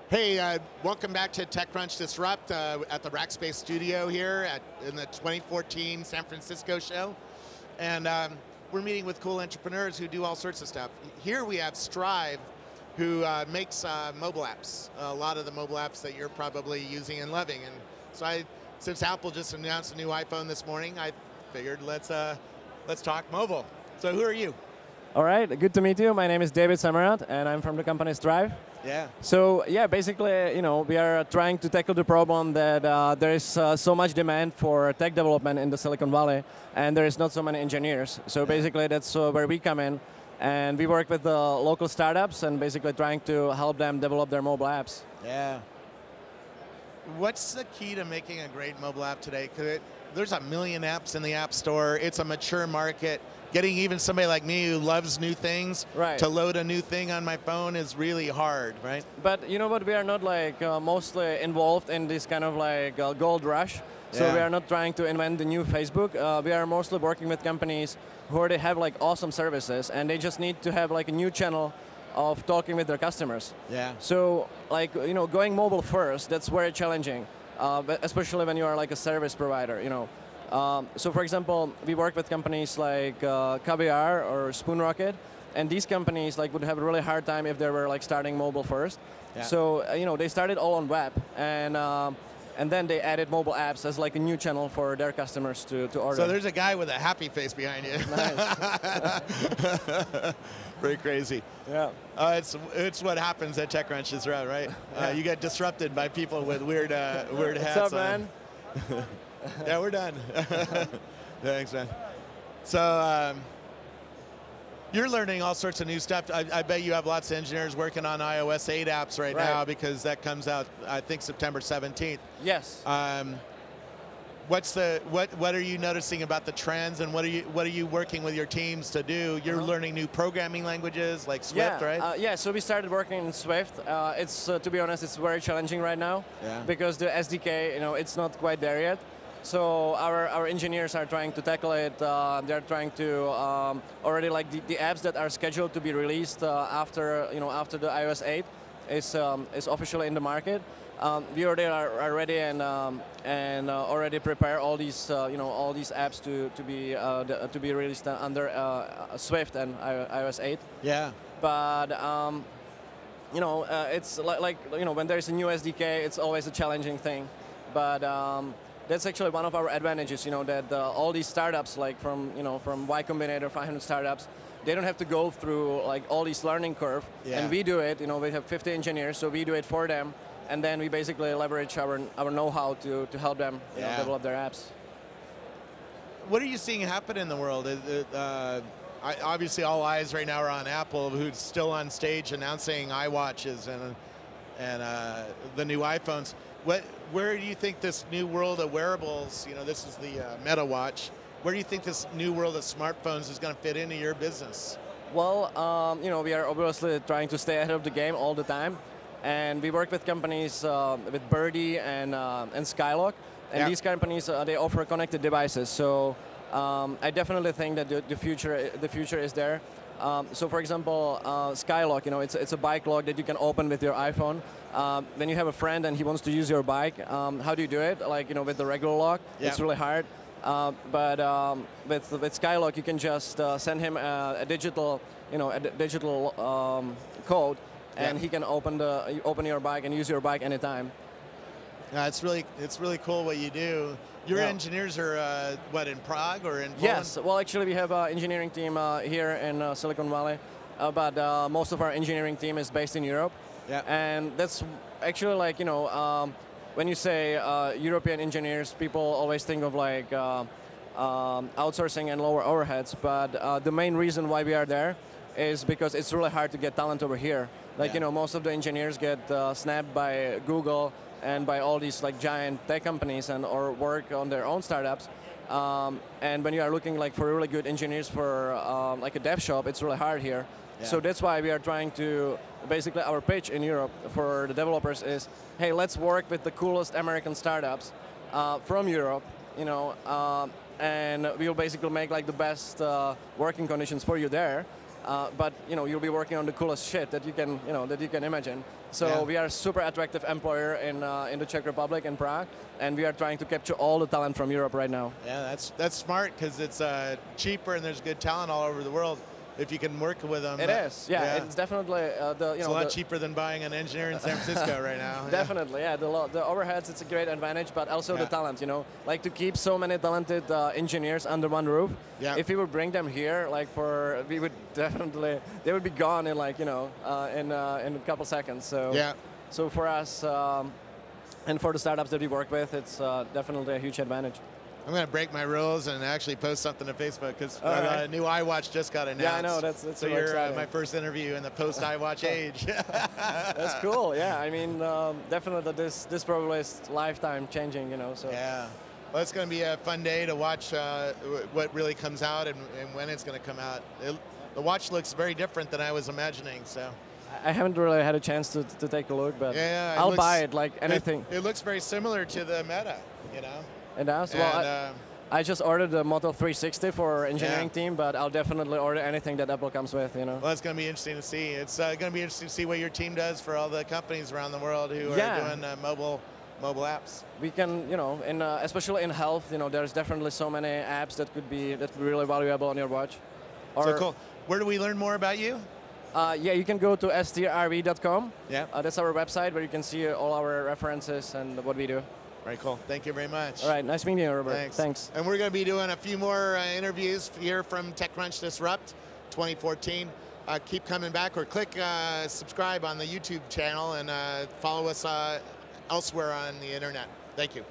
Hey, welcome back to TechCrunch Disrupt at the Rackspace studio here in the 2014 San Francisco show. And we're meeting with cool entrepreneurs who do all sorts of stuff. Here we have Strive, who makes mobile apps, a lot of the mobile apps that you're probably using and loving. And so since Apple just announced a new iPhone this morning, I figured let's talk mobile. So who are you? All right, good to meet you. My name is David Samarat, and I'm from the company Strive. Yeah. So yeah, basically, we are trying to tackle the problem that there is so much demand for tech development in the Silicon Valley, and there is not so many engineers. So basically, that's where we come in, and we work with the local startups and basically trying to help them develop their mobile apps. Yeah. What's the key to making a great mobile app today? Because there's a million apps in the App Store. It's a mature market. Getting even somebody like me who loves new things to load a new thing on my phone is really hard, right? But you know what? We are not mostly involved in this kind of gold rush. So we are not trying to invent the new Facebook. We are mostly working with companies who already have awesome services, and they just need to have a new channel of talking with their customers. Yeah. So going mobile first, that's very challenging, especially when you are a service provider. So for example, we work with companies like Caviar or SpoonRocket, and these companies would have a really hard time if they were starting mobile first. Yeah. So they started all on web, and then they added mobile apps as a new channel for their customers to order. So there's a guy with a happy face behind you. Nice. Pretty crazy. Yeah. It's what happens at TechCrunch Disrupt, right? You get disrupted by people with weird hats What's up, man? Yeah, we're done. Thanks, man. So you're learning all sorts of new stuff. I bet you have lots of engineers working on iOS 8 apps right now, because that comes out, I think, September 17th. Yes. What are you noticing about the trends, and what are you working with your teams to do? You're learning new programming languages like Swift, right? Yeah. So we started working in Swift. It's to be honest, it's very challenging right now because the SDK, it's not quite there yet. So our engineers are trying to tackle it. They're trying to already the apps that are scheduled to be released after the iOS 8 is officially in the market. We already are ready and already prepare all these apps to be released under Swift and iOS 8. Yeah. But it's when there's a new SDK, it's always a challenging thing. But that's actually one of our advantages. That all these startups from Y Combinator 500 startups, they don't have to go through all these learning curve, and we do it. We have 50 engineers, so we do it for them. And then we basically leverage our know-how to help them develop their apps. What are you seeing happen in the world? Obviously, all eyes right now are on Apple, who's still on stage announcing iWatches and the new iPhones. Where do you think this new world of wearables, this is the Meta Watch, where do you think this new world of smartphones is going to fit into your business? Well, we are obviously trying to stay ahead of the game all the time. And we work with companies with Birdie and Skylock, and these companies they offer connected devices. So I definitely think that the future is there. So for example, Skylock, it's a bike lock that you can open with your iPhone. When you have a friend and he wants to use your bike, how do you do it? With the regular lock, it's really hard. But with Skylock, you can just send him a digital code. And he can open your bike and use your bike anytime. It's really cool what you do. Your engineers are in Prague or in Poland? Yes. Well, actually, we have an engineering team here in Silicon Valley, but most of our engineering team is based in Europe. Yeah. And that's actually when you say European engineers, people always think of outsourcing and lower overheads. But the main reason why we are there is because it's really hard to get talent over here. Most of the engineers get snapped by Google and by all these giant tech companies or work on their own startups. And when you are looking for really good engineers for a dev shop, it's really hard here. Yeah. So that's why we are trying to, basically our pitch in Europe for the developers is, hey, let's work with the coolest American startups from Europe, and we'll basically make the best working conditions for you there. but you'll be working on the coolest shit that you can imagine. So Yeah. we are a super attractive employer in the Czech Republic, in Prague, and we are trying to capture all the talent from Europe right now. Yeah, that's smart because it's cheaper and there's good talent all over the world if you can work with them. It is, yeah. It's definitely it's a lot cheaper than buying an engineer in San Francisco right now. Definitely, yeah. The overheads, it's a great advantage, but also the talent. Like to keep so many talented engineers under one roof. Yeah. If we would bring them here, we would definitely they would be gone in in a couple seconds. So So for us and for the startups that we work with, it's definitely a huge advantage. I'm going to break my rules and actually post something to Facebook because a new iWatch just got announced. Yeah, I know. That's so you're my first interview in the post-iWatch age. That's cool. Yeah, I mean, definitely this probably is lifetime changing. So. Yeah. Well, it's going to be a fun day to watch what really comes out and when it's going to come out. The watch looks very different than I was imagining. So. I haven't really had a chance to take a look, but I'll buy it like anything. It looks very similar to the Meta, It does. Well, I just ordered the Moto 360 for our engineering team, but I'll definitely order anything that Apple comes with. Well, it's going to be interesting to see. It's going to be interesting to see what your team does for all the companies around the world who are doing mobile apps. We can, especially in health, there's definitely so many apps that could be really valuable on your watch. So cool. Where do we learn more about you? You can go to strrv.com. Yeah. That's our website where you can see all our references and what we do. Very cool. Thank you very much. All right. Nice meeting you, Robert. Thanks. And we're going to be doing a few more interviews here from TechCrunch Disrupt 2014. Keep coming back or click subscribe on the YouTube channel and follow us elsewhere on the internet. Thank you.